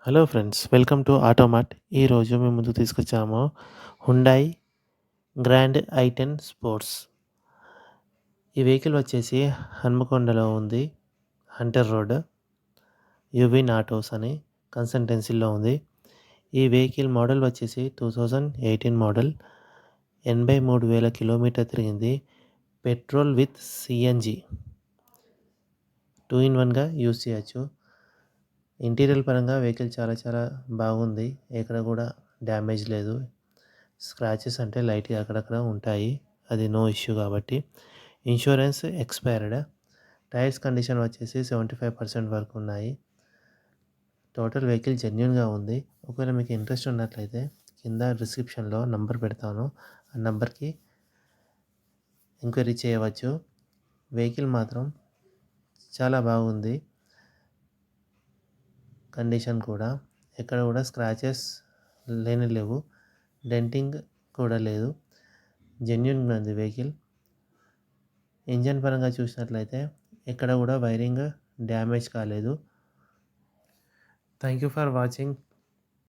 Hello friends, welcome to Automart. ఈరోజు మేము ముందుకు తీసుకొచ్చాము హుండాయ్ గ్రాండ్ ఐ10 స్పోర్ట్స్. ఈ వెహికల్ వచ్చేసి హన్మకొండలో ఉంది. హంటర్ రోడ్, యువిన్ ఆటోస్ అని కన్సల్టెన్సీలో ఉంది. ఈ వెహికల్ మోడల్ వచ్చేసి 2018 మోడల్. 83,000 కిలోమీటర్ తిరిగింది. పెట్రోల్ విత్ సిఎన్జి 2 in 1గా యూజ్ చేయొచ్చు. ఇంటీరియర్ పరంగా వెహికల్ చాలా చాలా బాగుంది. ఎక్కడ కూడా డ్యామేజ్ లేదు. స్క్రాచెస్ అంటే లైట్గా అక్కడక్కడ ఉంటాయి, అది నో ఇష్యూ కాబట్టి. Insurance expired. టైర్స్ కండిషన్ వచ్చేసి 75% వరకు ఉన్నాయి. టోటల్ వెహికల్ జెన్యున్గా ఉంది. ఒకవేళ మీకు ఇంట్రెస్ట్ ఉన్నట్లయితే కింద డిస్క్రిప్షన్లో నంబర్ పెడతాను, ఆ నంబర్కి ఎంక్వైరీ చేయవచ్చు. వెహికల్ మాత్రం చాలా బాగుంది. కండిషన్ కూడా ఎక్కడ కూడా స్క్రాచెస్ లేవు, డెంటింగ్ కూడా లేదు. జెన్యున్గా ఉంది వెహికల్. ఇంజన్ పరంగా చూసినట్లయితే ఎక్కడ కూడా వైరింగ్ డ్యామేజ్ కాలేదు. Thank you for watching.